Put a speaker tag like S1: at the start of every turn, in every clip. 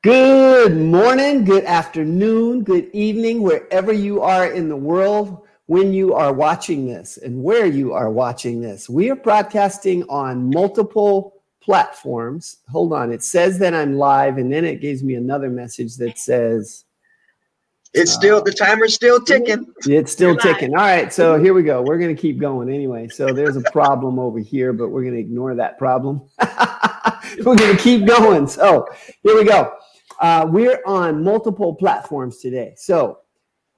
S1: Good morning, good afternoon, good evening, wherever you are in the world when you are watching this and where you are watching this. We are broadcasting on multiple platforms. Hold on, it says that I'm live, and then it gives me another message that says
S2: The timer's still ticking.
S1: it's still ticking. All right, so here we go. We're going to keep going anyway. So there's a problem over here, but we're going to ignore that problem. We're going to keep going. So here we go. We're on multiple platforms today. So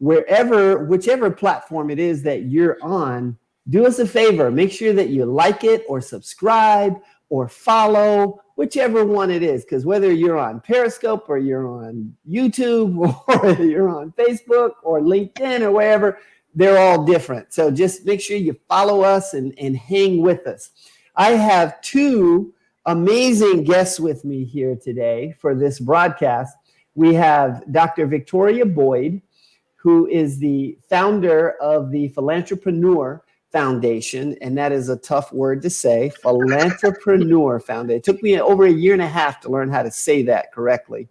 S1: whichever platform it is that you're on, do us a favor. Make sure that you like it or subscribe or follow, whichever one it is. Because whether you're on Periscope or you're on YouTube or you're on Facebook or LinkedIn or wherever, they're all different. So just make sure you follow us and hang with us. I have two amazing guests with me here today for this broadcast. We have Dr. Victoria Boyd, who is the founder of the Philanthropreneur Foundation, and that is a tough word to say, Philanthropreneur Foundation. It took me over a year and a half to learn how to say that correctly.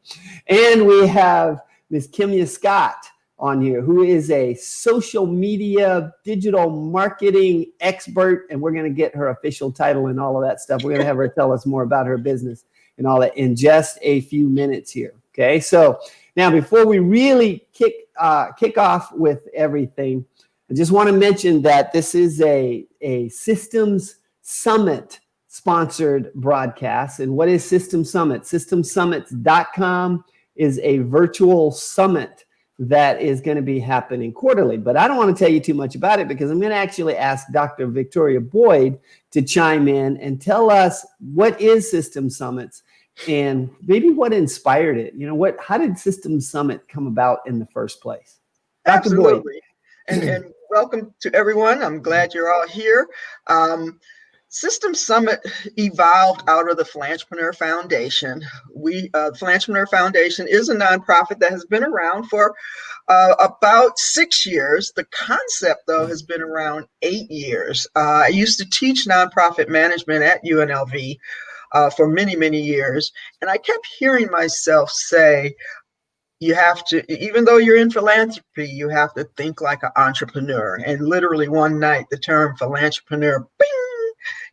S1: And we have Ms. Kemya Scott on here, who is a social media digital marketing expert, and we're going to get her official title and all of that stuff. We're going to have her tell us more about her business and all that in just a few minutes here. Okay, so now before we really kick off with everything, I just want to mention that this is a Systems Summit sponsored broadcast. And what is Systems Summit? Systemsummits.com is a virtual summit that is going to be happening quarterly. But I don't want to tell you too much about it because I'm going to actually ask Dr. Victoria Boyd to chime in and tell us what is Systems Summits and maybe what inspired it. How did Systems Summit come about in the first place?
S2: Dr. Absolutely. Boyd. And welcome to everyone. I'm glad you're all here. Systems Summit evolved out of the Philanthropreneur Foundation. The Philanthropreneur Foundation is a nonprofit that has been around for about 6 years. The concept, though, has been around 8 years. I used to teach nonprofit management at UNLV for many, many years, and I kept hearing myself say, you have to, even though you're in philanthropy, you have to think like an entrepreneur. And literally one night, the term philanthropreneur, bing,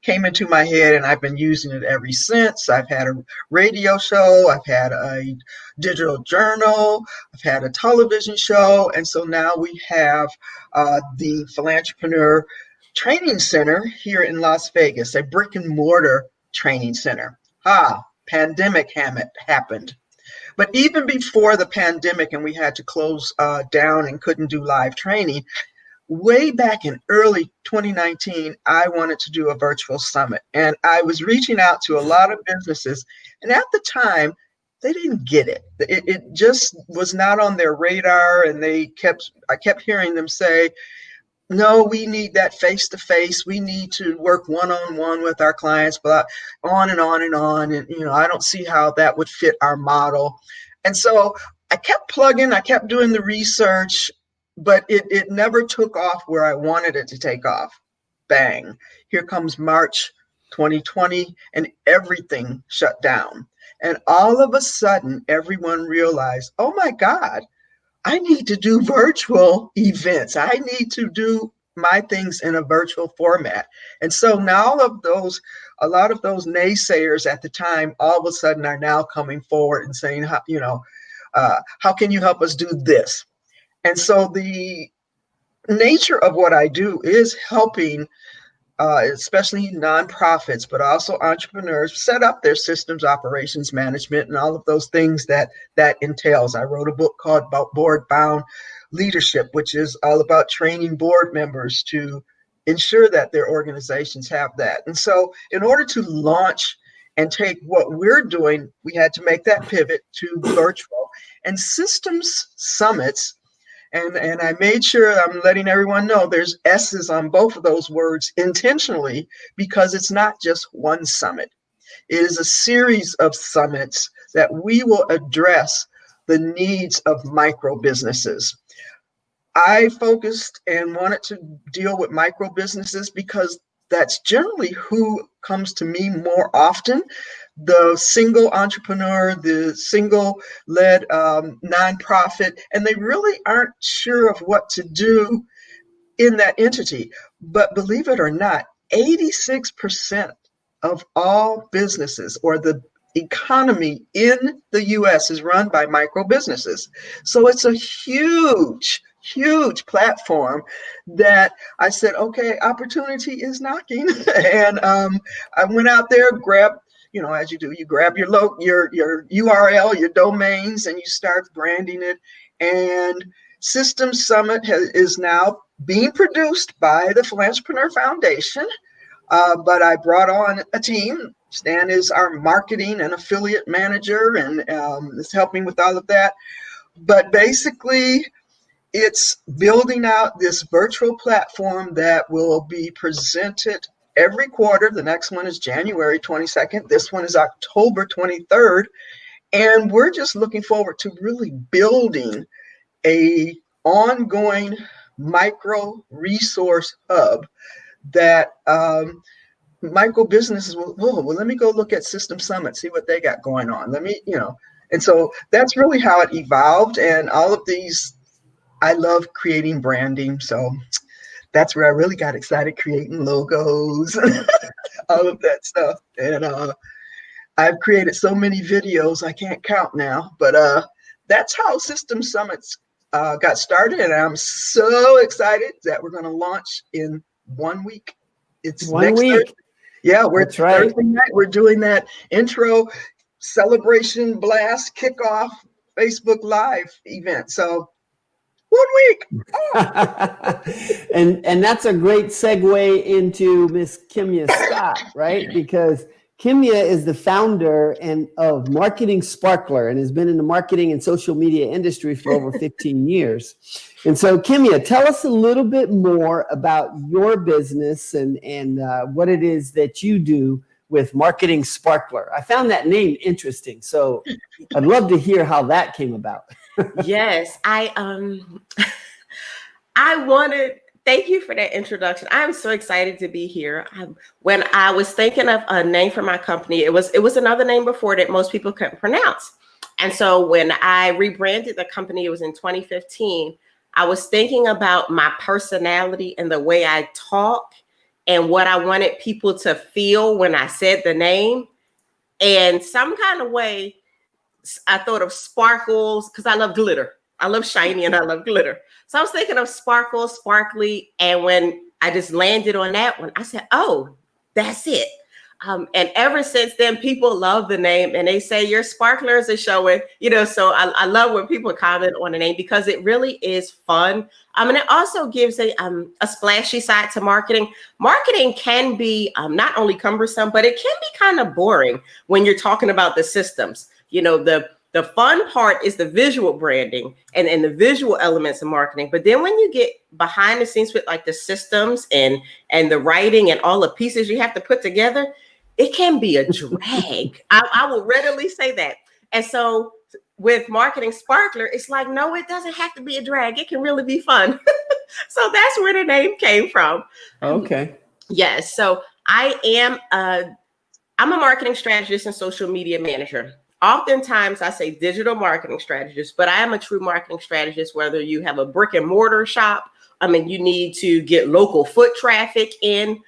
S2: came into my head, and I've been using it ever since. I've had a radio show, I've had a digital journal, I've had a television show, and so now we have the Philanthropreneur Training Center here in Las Vegas, a brick and mortar training center. Pandemic happened. But even before the pandemic and we had to close down and couldn't do live training, way back in early 2019, I wanted to do a virtual summit. And I was reaching out to a lot of businesses. And at the time, they didn't get it. It just was not on their radar. And I kept hearing them say, no, we need that face-to-face. We need to work one-on-one with our clients, but on and on and on. And, I don't see how that would fit our model. And so I kept plugging, I kept doing the research, but it never took off where I wanted it to take off. Bang. Here comes March 2020, and everything shut down. And all of a sudden, everyone realized, oh my God, I need to do virtual events. I need to do my things in a virtual format. And so now a lot of those naysayers at the time, all of a sudden are now coming forward and saying, how can you help us do this? And so the nature of what I do is helping especially nonprofits, but also entrepreneurs, set up their systems, operations management, and all of those things that entails. I wrote a book called Board Bound Leadership, which is all about training board members to ensure that their organizations have that. And so in order to launch and take what we're doing, we had to make that pivot to virtual. And Systems Summits, and I made sure I'm letting everyone know there's S's on both of those words intentionally, because it's not just one summit. It is a series of summits that we will address the needs of micro businesses. I focused and wanted to deal with micro businesses because that's generally who comes to me more often. the single entrepreneur, the single led nonprofit, and they really aren't sure of what to do in that entity. But believe it or not, 86% of all businesses, or the economy in the US, is run by micro businesses. So it's a huge platform that I said, okay, opportunity is knocking. And I went out there, grabbed, as you do, you grab your URL, your domains, and you start branding it. And System Summit is now being produced by the Philanthropreneur Foundation. But I brought on a team. Stan is our marketing and affiliate manager, and is helping with all of that. But basically, it's building out this virtual platform that will be presented every quarter. The next one is January 22nd. This one is October 23rd. And we're just looking forward to really building a ongoing micro resource hub that micro businesses will, well, let me go look at System Summit, see what they got going on. And so that's really how it evolved. And all of these, I love creating branding. So that's where I really got excited, creating logos, all of that stuff. And I've created so many videos, I can't count now, but that's how System Summits got started. And I'm so excited that we're going to launch in 1 week. It's
S1: 1
S2: next
S1: week.
S2: Thursday. Yeah,
S1: That's right.
S2: Thursday night. We're doing that intro celebration blast kickoff Facebook Live event. So 1 week.
S1: and that's a great segue into Miss Kemya Scott, right? Because Kemya is the founder of Marketing Sparkler and has been in the marketing and social media industry for over 15 years. And so, Kemya, tell us a little bit more about your business and what it is that you do with Marketing Sparkler. I found that name interesting, so I'd love to hear how that came about.
S3: Yes, thank you for that introduction. I'm so excited to be here. When I was thinking of a name for my company, it was another name before that most people couldn't pronounce. And so when I rebranded the company, it was in 2015, I was thinking about my personality and the way I talk and what I wanted people to feel when I said the name. And some kind of way, I thought of sparkles because I love glitter. I love shiny and I love glitter. So I was thinking of sparkle, sparkly. And when I just landed on that one, I said, oh, that's it. And ever since then, people love the name and they say your sparklers are showing, so I love when people comment on the name because it really is fun. And it also gives a splashy side to marketing. Marketing can be not only cumbersome, but it can be kind of boring when you're talking about the systems. The fun part is the visual branding and the visual elements of marketing. But then when you get behind the scenes with like the systems and the writing and all the pieces you have to put together, it can be a drag. I will readily say that. And so with Marketing Sparkler, it's like, no, it doesn't have to be a drag. It can really be fun. So that's where the name came from.
S1: Okay.
S3: Yes. So I'm a marketing strategist and social media manager. Oftentimes I say digital marketing strategist, but I am a true marketing strategist, whether you have a brick and mortar shop, you need to get local foot traffic in,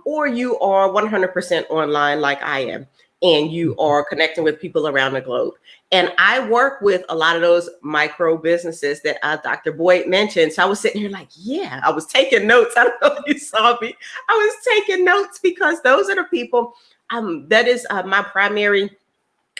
S3: or you are 100% online like I am, and you are connecting with people around the globe. And I work with a lot of those micro businesses that Dr. Boyd mentioned. So I was sitting here like, yeah, I was taking notes. I don't know if you saw me. I was taking notes because those are the people, that is my primary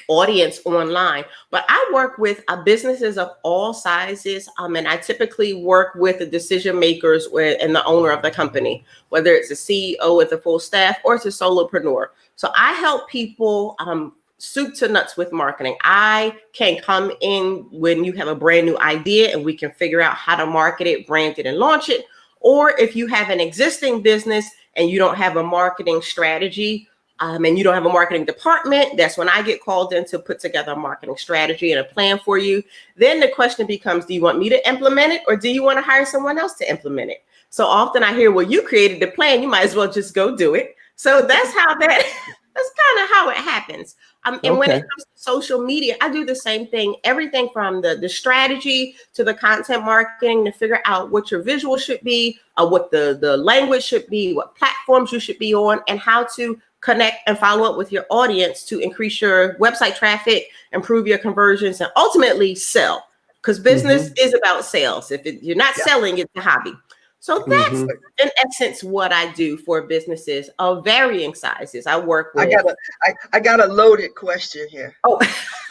S3: audience online. But I work with businesses of all sizes, and I typically work with the decision makers and the owner of the company, whether it's a CEO with a full staff or it's a solopreneur. So I help people soup to nuts with marketing. I can come in when you have a brand new idea and we can figure out how to market it, brand it, and launch it. Or if you have an existing business and you don't have a marketing strategy, and you don't have a marketing department, that's when I get called in to put together a marketing strategy and a plan for you. Then the question becomes, do you want me to implement it or do you want to hire someone else to implement it? So often I hear, well, you created the plan, you might as well just go do it. So that's how that That's kind of how it happens. And when it
S1: Okay.
S3: comes to social media, I do the same thing. Everything from the strategy to the content marketing to figure out what your visual should be, what the language should be, what platforms you should be on, and how to connect and follow up with your audience to increase your website traffic, improve your conversions, and ultimately sell. Because business is about sales. If you're not selling, it's a hobby. So that's in essence what I do for businesses of varying sizes. I work with.
S2: I got a loaded question here.
S3: Oh,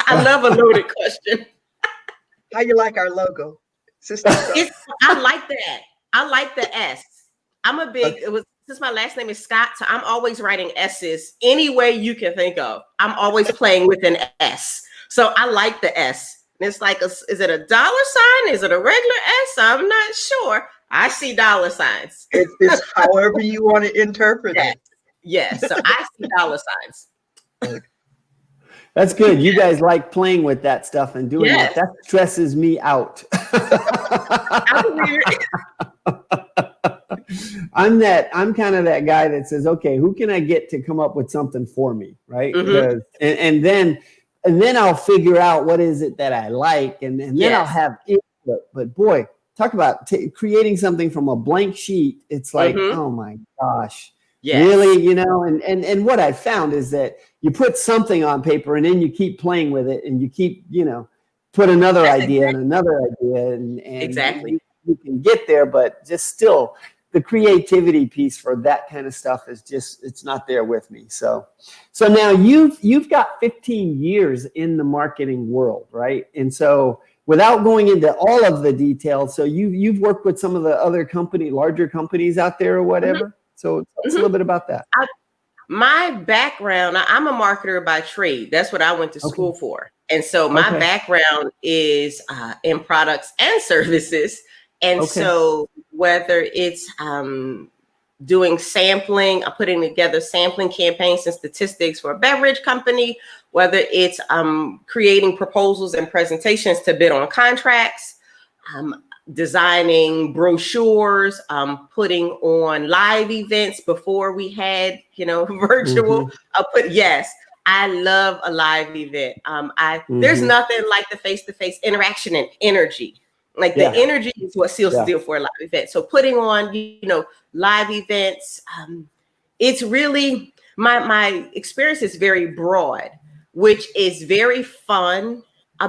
S3: I love a loaded question.
S2: How you like our logo?
S3: I like that. I like the S. I'm a big. Since my last name is Scott, so I'm always writing S's any way you can think of. I'm always playing with an S. So I like the S. And it's like, is it a dollar sign? Is it a regular S? I'm not sure. I see dollar signs.
S2: It's however you want to interpret it.
S3: Yes. So I see dollar signs.
S1: That's good. You guys like playing with that stuff and doing that. That stresses me out. I'm kind of that guy that says, okay, who can I get to come up with something for me? Right. And then I'll figure out what is it that I like. And then I'll have input. But boy, talk about creating something from a blank sheet. It's like, oh my gosh. Really, you know, and what I found is that you put something on paper and then you keep playing with it and you keep, you know, put another idea and another idea and you can get there, but just still the creativity piece for that kind of stuff is just, it's not there with me. So now you've got 15 years in the marketing world, right? And so without going into all of the details, so you've worked with some of the other larger companies out there or whatever. So tell us a little bit about that.
S3: My background, I'm a marketer by trade. That's what I went to school for. And so my background is in products and services. And so whether it's doing sampling, putting together sampling campaigns and statistics for a beverage company, whether it's creating proposals and presentations to bid on contracts, designing brochures, putting on live events before we had, you know, virtual. I love a live event. There's nothing like the face-to-face interaction and energy. Like the energy is what seals the deal for a live event. So putting on, you know, live events, it's really, my experience is very broad, which is very fun.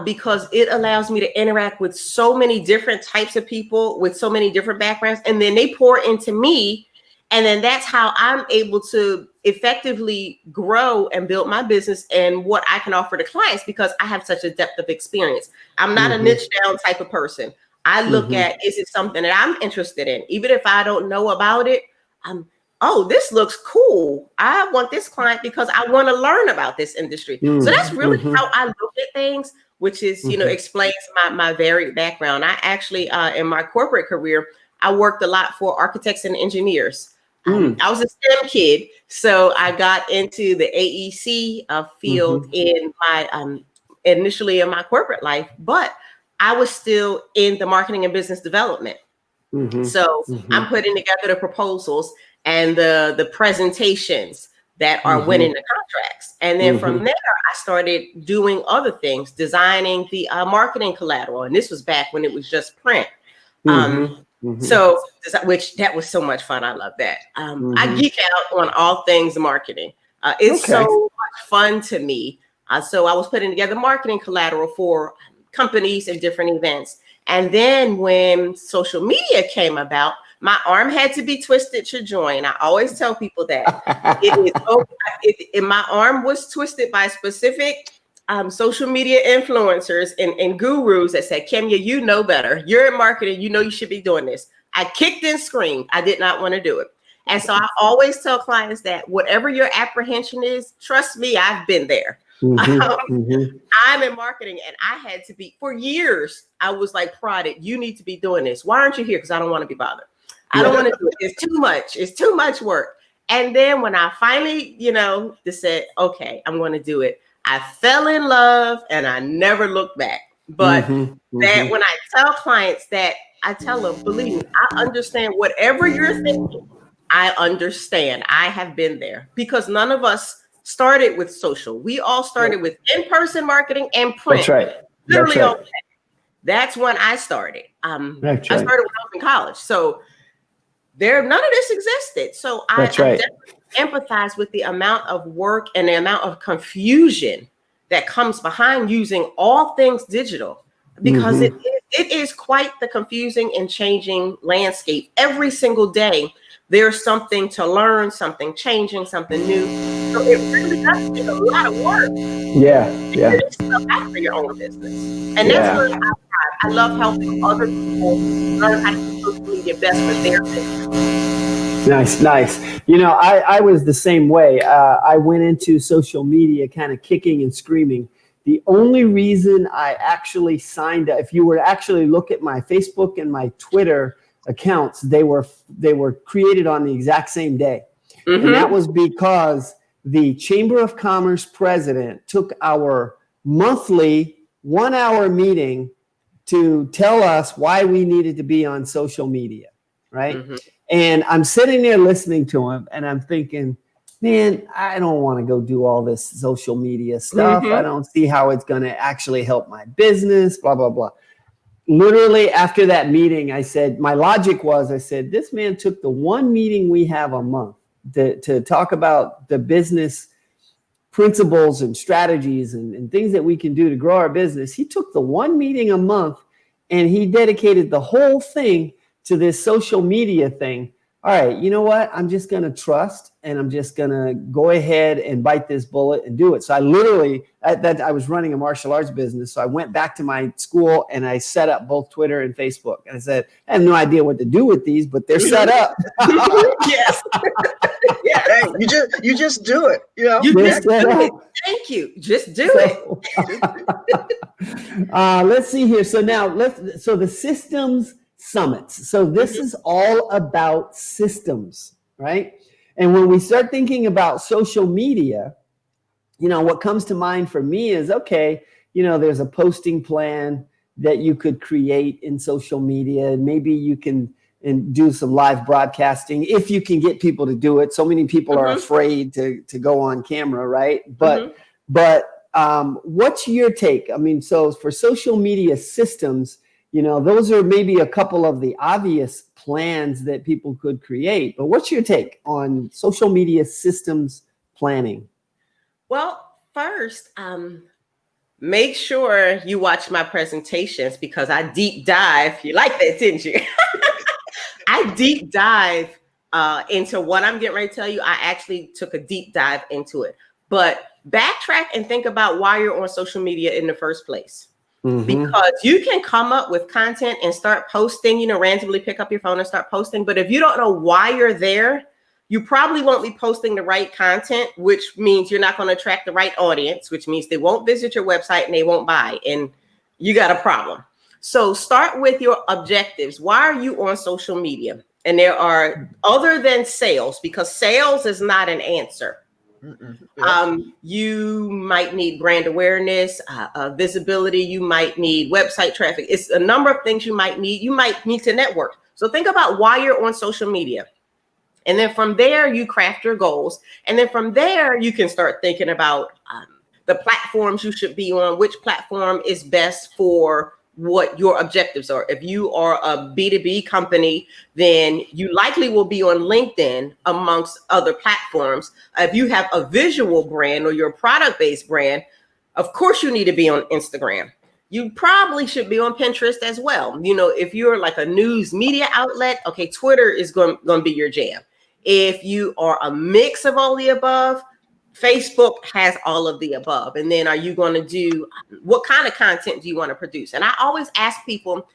S3: Because it allows me to interact with so many different types of people with so many different backgrounds, and then they pour into me, and then that's how I'm able to effectively grow and build my business and what I can offer to clients because I have such a depth of experience. I'm not a niche down type of person. I look at, is it something that I'm interested in? Even if I don't know about it, oh, this looks cool. I want this client because I want to learn about this industry. So that's really how I look at things, which is, you know, explains my varied background. I actually, in my corporate career, I worked a lot for architects and engineers. I was a STEM kid, so I got into the AEC field in my initially in my corporate life, but I was still in the marketing and business development. So I'm putting together the proposals and the presentations that are winning the contracts. And then from there, I started doing other things, designing the marketing collateral. And this was back when it was just print. So, which that was so much fun. I love that. I geek out on all things marketing. It's so much fun to me. So I was putting together marketing collateral for companies and different events. And then when social media came about, my arm had to be twisted to join. I always tell people that my arm was twisted by specific social media influencers and gurus that said, Kemya, you know better. You're in marketing. You know you should be doing this. I kicked and screamed. I did not want to do it. And so I always tell clients that whatever your apprehension is, trust me, I've been there. I'm in marketing and I had to be, for years, I was like prodded, you need to be doing this. Why aren't you here? Because I don't want to be bothered. I don't want to do it. It's too much. It's too much work. And then when I finally, you know, just said, okay, I'm going to do it, I fell in love and I never looked back. But that when I tell clients that, I tell them, believe me, I understand whatever you're thinking. I understand. I have been there because none of us started with social. We all started with in-person marketing and print.
S1: That's right.
S3: Literally,
S1: That's right.
S3: That's when I started.
S1: That's
S3: I
S1: right.
S3: started when I was in college. So none of this existed. So I definitely empathize with the amount of work and the amount of confusion that comes behind using all things digital, because it is quite the confusing and changing landscape. Every single day, there's something to learn, something changing, something new. So it really does take a lot of work.
S1: Yeah.
S3: To stuff out for your own business. And that's what I love, helping other people learn how to use social media best for their business.
S1: Nice. You know, I was the same way. I went into social media kind of kicking and screaming. The only reason I actually signed up, if you were to actually look at my Facebook and my Twitter accounts, they were created on the exact same day. And that was because the Chamber of Commerce president took our monthly 1-hour meeting to tell us why we needed to be on social media, right? And I'm sitting there listening to him, and I'm thinking, man, I don't want to go do all this social media stuff. I don't see how it's going to actually help my business, blah, blah, blah. Literally after that meeting, I said, my logic was, I said, this man took the one meeting we have a month to talk about the business principles and strategies and things that we can do to grow our business. He took the one meeting a month and he dedicated the whole thing to this social media thing. All right, you know what? I'm just going to trust, and I'm just going to go ahead and bite this bullet and do it. So I literally, I was running a martial arts business. So I went back to my school and I set up both Twitter and Facebook. And I said, I have no idea what to do with these, but they're set up.
S2: Yes. Yeah. Hey, you just do it. You know,
S3: you just do it. Thank you. Just do it.
S1: Let's see here. So now so the systems summits. So this is all about systems, right? And when we start thinking about social media, you know, what comes to mind for me is, okay, you know, there's a posting plan that you could create in social media, and maybe you can do some live broadcasting if you can get people to do it. So many people are afraid to go on camera, right? But what's your take? I mean, so for social media systems, you know, those are maybe a couple of the obvious plans that people could create. But what's your take on social media systems planning?
S3: Well, first, make sure you watch my presentations, because I deep dive. You like that, didn't you? I deep dive into what I'm getting ready to tell you. I actually took a deep dive into it. But backtrack and think about why you're on social media in the first place. Because you can come up with content and start posting, you know, randomly pick up your phone and start posting. But if you don't know why you're there, you probably won't be posting the right content, which means you're not going to attract the right audience, which means they won't visit your website and they won't buy. And you got a problem. So start with your objectives. Why are you on social media? And there are, other than sales, because sales is not an answer. You might need brand awareness, visibility. You might need website traffic. It's a number of things you might need. You might need to network. So think about why you're on social media. And then from there, you craft your goals. And then from there, you can start thinking about the platforms you should be on, which platform is best for what your objectives are. If you are a B2B company, then you likely will be on LinkedIn amongst other platforms. If you have a visual brand or your product-based brand, of course you need to be on Instagram. You probably should be on Pinterest as well. You know, if you're like a news media outlet, okay, Twitter is going to be your jam. If you are a mix of all the above, Facebook has all of the above. And then are you going to do, what kind of content do you want to produce? And I always ask people,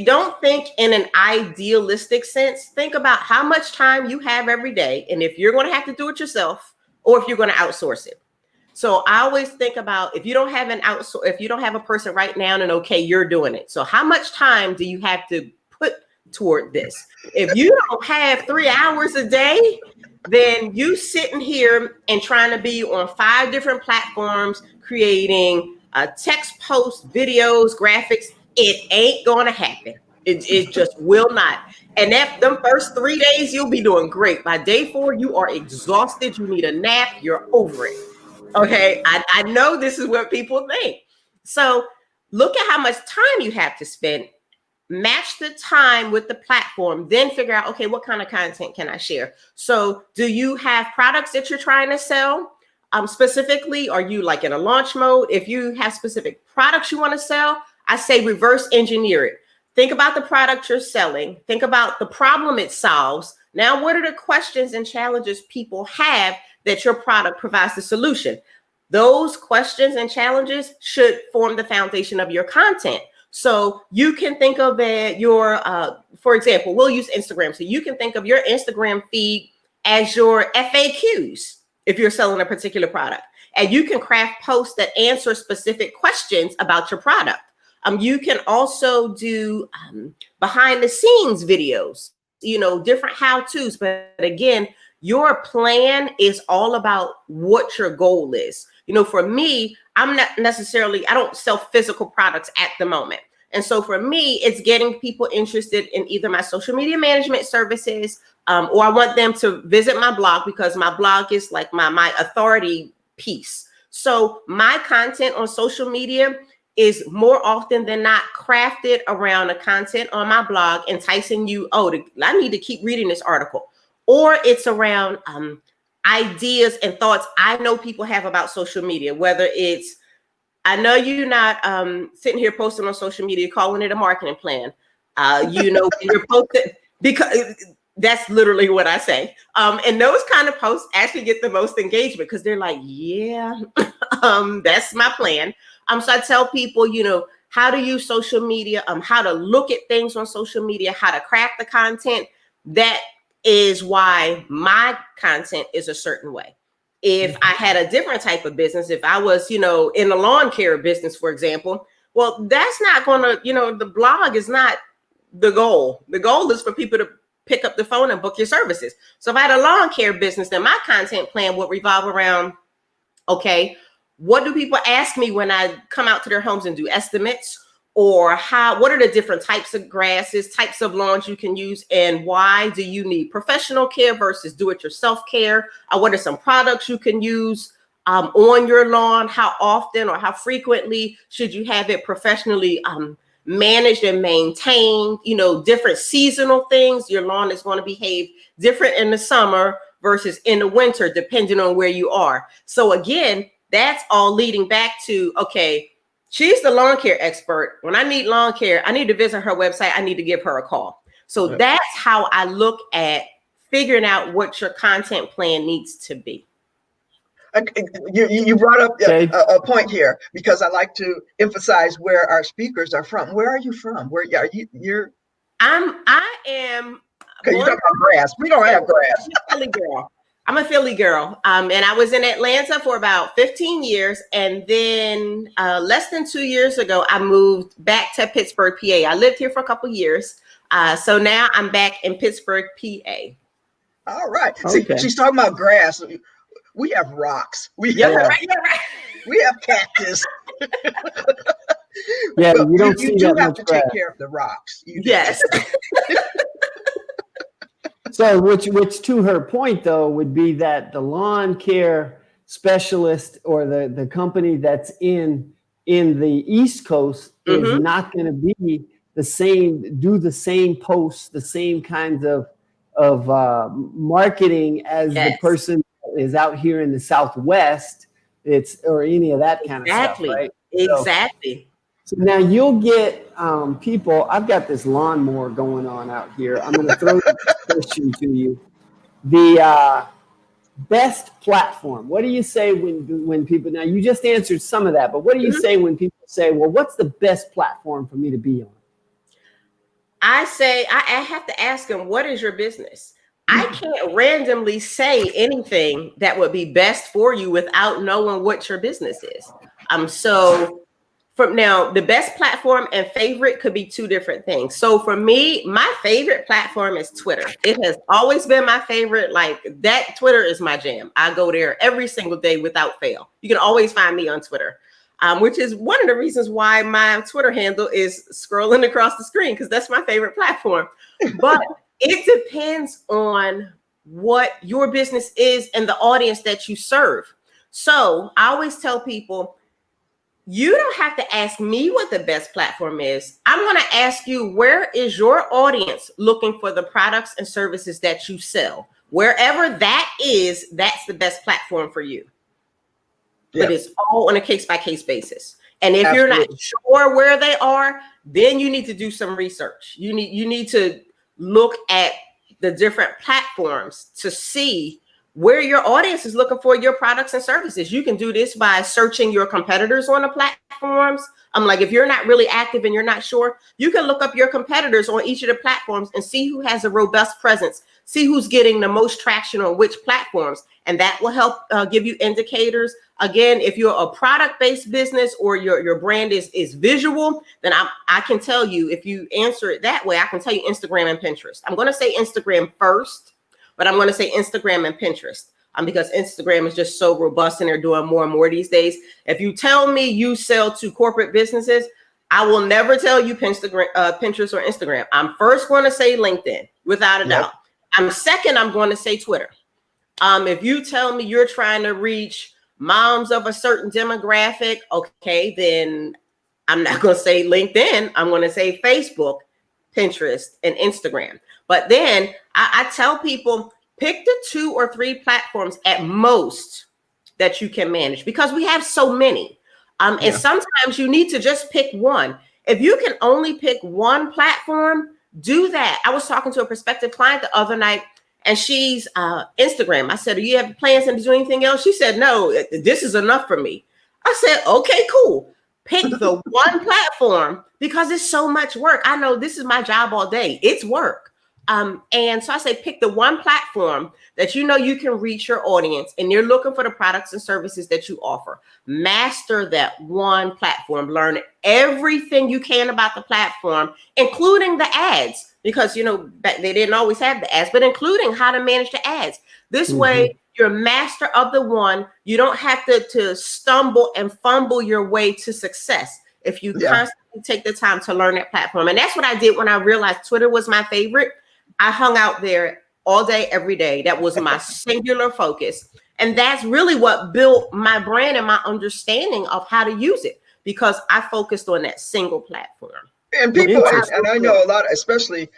S3: don't think in an idealistic sense. Think about how much time you have every day. And if you're going to have to do it yourself, or if you're going to outsource it. So I always think about, if you don't have if you don't have a person right now, then okay, you're doing it. So how much time do you have to put toward this? If you don't have 3 hours a day, then you sitting here and trying to be on 5 different platforms, creating text posts, videos, graphics, it ain't going to happen. It just will not. And that them first 3 days, you'll be doing great. By day 4, you are exhausted. You need a nap. You're over it. Okay. I know this is what people think. So look at how much time you have to spend. Match the time with the platform, then figure out, okay, what kind of content can I share? So do you have products that you're trying to sell? Specifically, are you like in a launch mode? If you have specific products you want to sell, I say reverse engineer it. Think about the product you're selling. Think about the problem it solves. Now, what are the questions and challenges people have that your product provides the solution? Those questions and challenges should form the foundation of your content. So you can think of for example, we'll use Instagram. So you can think of your Instagram feed as your FAQs if you're selling a particular product. And you can craft posts that answer specific questions about your product. You can also do behind the scenes videos, different how-tos. But again, your plan is all about what your goal is. For me, I don't sell physical products at the moment. And so for me, it's getting people interested in either my social media management services, or I want them to visit my blog, because my blog is like my authority piece. So my content on social media is more often than not crafted around the content on my blog, enticing you, I need to keep reading this article. Or it's around ideas and thoughts I know people have about social media, whether it's, I know you're not sitting here posting on social media, calling it a marketing plan. You're posting, because that's literally what I say. And those kind of posts actually get the most engagement, because they're like, yeah, that's my plan. So I tell people, how to use social media, how to look at things on social media, how to craft the content. That is why my content is a certain way. If I had a different type of business, if I was, in the lawn care business, for example, well, that's not going to, the blog is not the goal. The goal is for people to pick up the phone and book your services. So if I had a lawn care business, then my content plan would revolve around, okay, what do people ask me when I come out to their homes and do estimates? Or what are the different types of grasses, types of lawns you can use, and why do you need professional care versus do-it-yourself care? What are some products you can use on your lawn? How often or how frequently should you have it professionally managed and maintained? Different seasonal things. Your lawn is going to behave different in the summer versus in the winter, depending on where you are. So again, that's all leading back to, okay, she's the lawn care expert. When I need lawn care, I need to visit her website. I need to give her a call. So that's how I look at figuring out what your content plan needs to be.
S2: You brought up a point here, because I like to emphasize where our speakers are from. Where are you from? Where are you?
S3: I am.
S2: Because you talk about grass. We don't have grass.
S3: I'm a Philly girl. And I was in Atlanta for about 15 years. And then less than 2 years ago, I moved back to Pittsburgh, PA. I lived here for a couple of years. So now I'm back in Pittsburgh, PA.
S2: All right. Okay. See, she's talking about grass. We have rocks. We have cactus.
S1: Yeah, you don't see
S2: do
S1: that
S2: have
S1: much
S2: to
S1: grass.
S2: take care of the rocks.
S3: Yes.
S1: So, which to her point though would be that the lawn care specialist or the company that's in the East Coast is not going to be the same, do the same posts, the same kinds of marketing as the person that is out here in the Southwest. Or any of that kind of stuff, right?
S3: Exactly.
S1: So now you'll get people. I've got this lawnmower going on out here. I'm going to throw this question to you. The best platform. What do you say when people? Now you just answered some of that, but what do you say when people say, "Well, what's the best platform for me to be on?"
S3: I say I have to ask them, "What is your business?" I can't randomly say anything that would be best for you without knowing what your business is. So from now, the best platform and favorite could be two different things. So for me, my favorite platform is Twitter. It has always been my favorite. Like that, Twitter is my jam. I go there every single day without fail. You can always find me on Twitter. which is one of the reasons why my Twitter handle is scrolling across the screen, because that's my favorite platform. But it depends on what your business is and the audience that you serve. So I always tell people, you don't have to ask me what the best platform is. I'm going to ask you, where is your audience looking for the products and services that you sell? Wherever that is, that's the best platform for you. But it's all on a case-by-case basis. And if you're not sure where they are, then you need to do some research. You need to look at the different platforms to see where your audience is looking for your products and services. You can do this by searching your competitors on the platforms. Like, if you're not really active and you're not sure, you can look up your competitors on each of the platforms and see who has a robust presence, see who's getting the most traction on which platforms. And that will help give you indicators. Again, if you're a product-based business or your brand is visual, then I can tell you, if you answer it that way, I can tell you Instagram and Pinterest. I'm going to say Instagram first, but I'm going to say Instagram and Pinterest because Instagram is just so robust and they're doing more and more these days. If you tell me you sell to corporate businesses, I will never tell you Pinterest or Instagram. I'm first going to say LinkedIn, without a doubt. Second, I'm going to say Twitter. If you tell me you're trying to reach moms of a certain demographic, okay, then I'm not going to say LinkedIn. I'm going to say Facebook, Pinterest, and Instagram. But then I tell people, pick the 2 or 3 platforms at most that you can manage, because we have so many. And sometimes you need to just pick one. If you can only pick one platform, do that. I was talking to a prospective client the other night, and she's Instagram. I said, do you have plans to do anything else? She said, no, this is enough for me. I said, okay, cool. Pick the one platform, because it's so much work. I know this is my job all day. It's work. And so I say, pick the one platform that you know you can reach your audience and you're looking for the products and services that you offer. Master that one platform. Learn everything you can about the platform, including the ads, because, you know, they didn't always have the ads, but including how to manage the ads. This way, you're master of the one. You don't have to stumble and fumble your way to success if you constantly take the time to learn that platform. And that's what I did when I realized Twitter was my favorite. I hung out there all day, every day. That was my singular focus. And that's really what built my brand and my understanding of how to use it, because I focused on that single platform.
S2: And people, and I know a lot, especially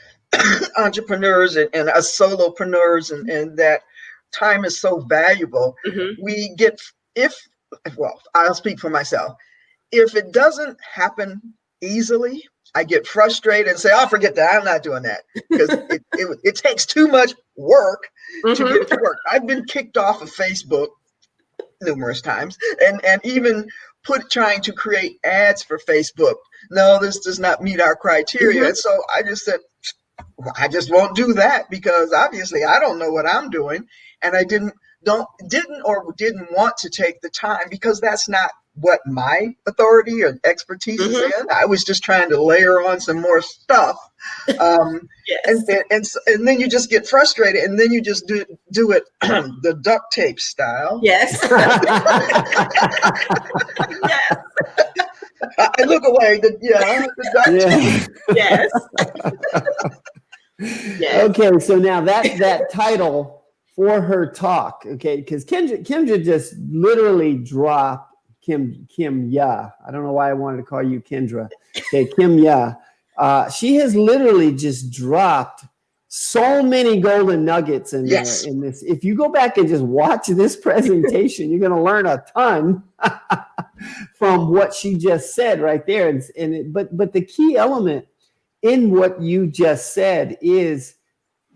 S2: entrepreneurs and us solopreneurs, and that time is so valuable. We get, I'll speak for myself. If it doesn't happen easily, I get frustrated and say, "I'll forget that. I'm not doing that," because it takes too much work to get it to work. I've been kicked off of Facebook numerous times, and even trying to create ads for Facebook. No, this does not meet our criteria. And so I just said, I just won't do that, because obviously I don't know what I'm doing, and I didn't want to take the time, because that's not what my authority or expertise is in. I was just trying to layer on some more stuff. And then you just get frustrated, and then you just do it the duct tape style.
S3: Yes. Yes.
S2: I look away. The duct tape.
S3: Yes.
S1: Okay, so now that title for her talk, okay, because Kendra just literally dropped Kemya. I don't know why I wanted to call you Kendra. Okay, Kemya. She has literally just dropped so many golden nuggets in this. If you go back and just watch this presentation, you're going to learn a ton from what she just said right there. But the key element in what you just said is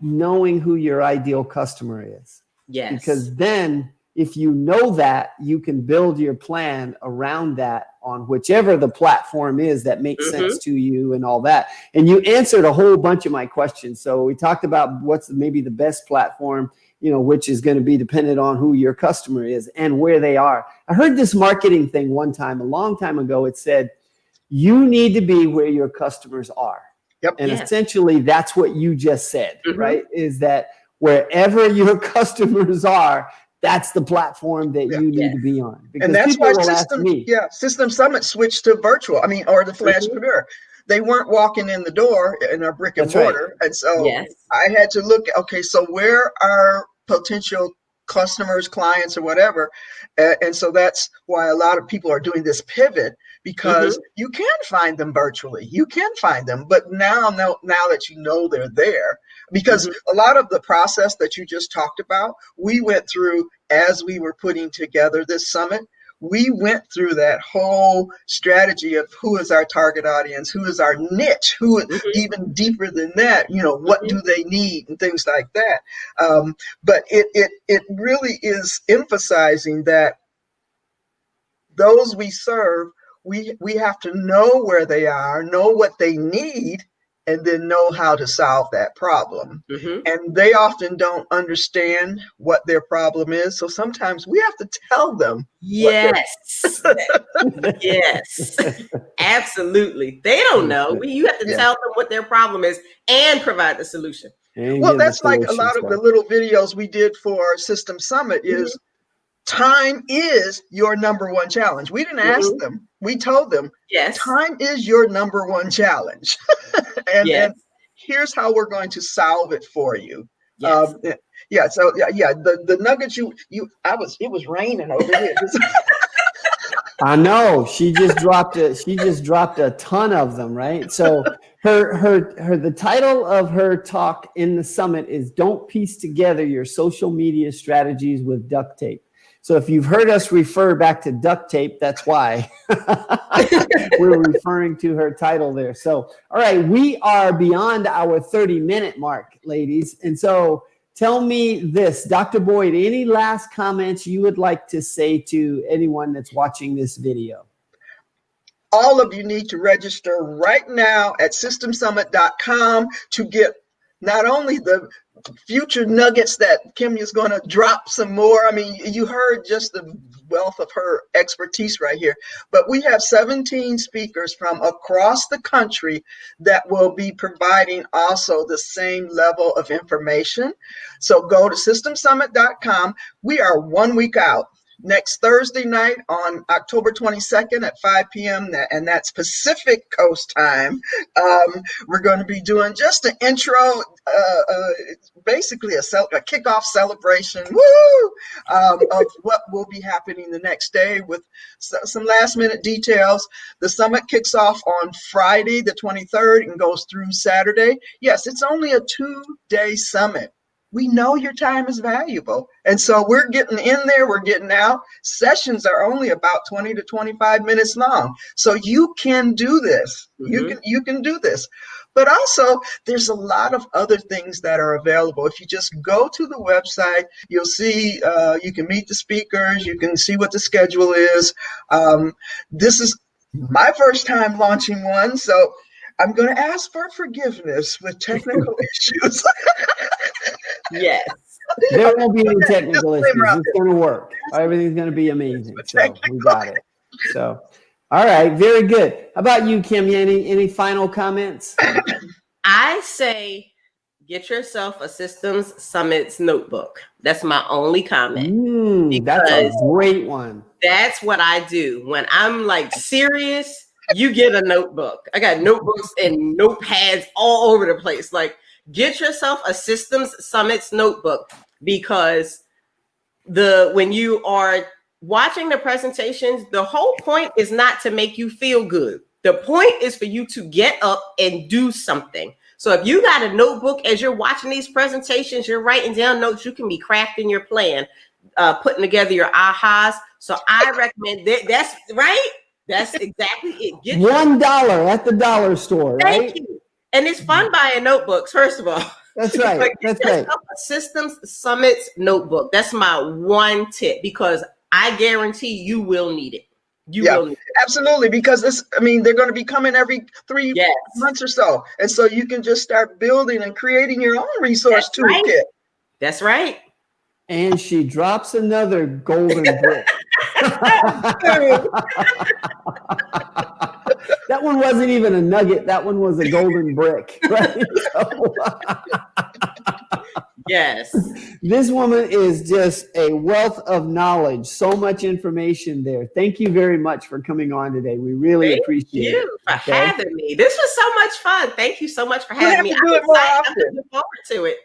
S1: knowing who your ideal customer is.
S3: Yes.
S1: Because then, if you know that, you can build your plan around that on whichever the platform is that makes sense to you and all that. And you answered a whole bunch of my questions. So we talked about what's maybe the best platform, you know, which is going to be dependent on who your customer is and where they are. I heard this marketing thing one time, a long time ago. It said, you need to be where your customers are. And essentially that's what you just said, right? Is that wherever your customers are, that's the platform that you need
S3: Yes.
S1: to be on. Because
S2: And that's
S1: people
S2: why
S1: will ask me.
S2: System Summit switched to virtual. I mean, or the Flashpreneur. They weren't walking in the door in our brick and
S1: That's right.
S2: mortar. And so
S3: Yes.
S2: I had to look, okay, so where are potential customers, clients, or whatever? And so that's why a lot of people are doing this pivot, because you can find them virtually. You can find them. But now that you know they're there, because a lot of the process that you just talked about, we went through as we were putting together this summit. We went through that whole strategy of who is our target audience, who is our niche, who even deeper than that, you know, what do they need and things like that. But it really is emphasizing that those we serve, we have to know where they are, know what they need, and then know how to solve that problem. And they often don't understand what their problem is. So sometimes we have to tell them.
S3: Yes. Yes. Absolutely. They don't know. You have to tell them what their problem is and provide the solution.
S2: Well, that's like a lot of the little videos we did for System Summit is time is your number one challenge. We didn't ask them. We told them, time is your number one challenge. And here's how we're going to solve it for you.
S3: Yes.
S2: The nuggets it was raining over here.
S1: I know she just dropped a ton of them, right? So the title of her talk in the summit is "Don't Piece Together Your Social Media Strategies with Duct Tape." So if you've heard us refer back to duct tape, that's why we're referring to her title there. So, all right, we are beyond our 30-minute mark, ladies. And so tell me this, Dr. Boyd, any last comments you would like to say to anyone that's watching this video?
S2: All of you need to register right now at systemsummit.com to get not only the future nuggets that Kemya is going to drop some more. I mean, you heard just the wealth of her expertise right here, but we have 17 speakers from across the country that will be providing also the same level of information. So go to systemsummit.com. We are 1 week out. Next Thursday night on October 22nd at 5 p.m. and that's Pacific Coast time. We're going to be doing just an intro, basically a kickoff celebration, of what will be happening the next day with some last minute details. The summit kicks off on Friday the 23rd and goes through Saturday. Yes, it's only a 2-day summit. We know your time is valuable. And so we're getting in there, we're getting out. Sessions are only about 20 to 25 minutes long. So you can do this. You can do this. But also, there's a lot of other things that are available. If you just go to the website, you'll see, you can meet the speakers, you can see what the schedule is. This is my first time launching one, so I'm going to ask for forgiveness with technical issues.
S3: Yes.
S1: There won't be any technical issues. It's going to work. Everything's going to be amazing. So we got it. So, all right. Very good. How about you, Kemya? Any final comments?
S3: I say get yourself a Systems Summits notebook. That's my only comment.
S1: That's a great one.
S3: That's what I do. When I'm like serious, you get a notebook. I got notebooks and notepads all over the place. Like, get yourself a Systems Summits notebook, because when you are watching the presentations, the whole point is not to make you feel good. The point is for you to get up and do something. So if you got a notebook as you're watching these presentations, you're writing down notes, you can be crafting your plan, putting together your ahas. So I recommend that. That's right. That's exactly it. Get
S1: $1 at the dollar store, right?
S3: Thank you. And it's fun buying notebooks, first of all.
S1: That's right.
S3: Like,
S1: That's right.
S3: A Systems Summits notebook. That's my one tip, because I guarantee you will need it. You will need it.
S2: Absolutely, because they're going to be coming every 3 months or so. And so you can just start building and creating your own resource toolkit.
S3: That's right.
S1: And she drops another golden brick. That one wasn't even a nugget. That one was a golden brick, right?
S3: Yes.
S1: This woman is just a wealth of knowledge. So much information there. Thank you very much for coming on today. We really appreciate it.
S3: Thank you for having me. This was so much fun. Thank you so much for having me.
S2: I'm excited.
S3: I'm looking forward to it.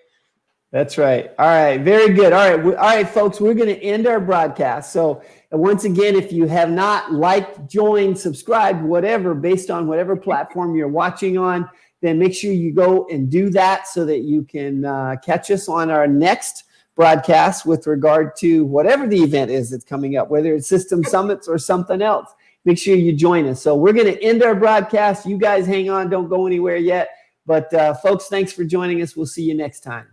S1: That's right. All right. Very good. All right, folks, we're going to end our broadcast. So once again, if you have not liked, joined, subscribed, whatever, based on whatever platform you're watching on, then make sure you go and do that so that you can catch us on our next broadcast with regard to whatever the event is that's coming up, whether it's System Summits or something else. Make sure you join us. So we're going to end our broadcast. You guys hang on. Don't go anywhere yet. But folks, thanks for joining us. We'll see you next time.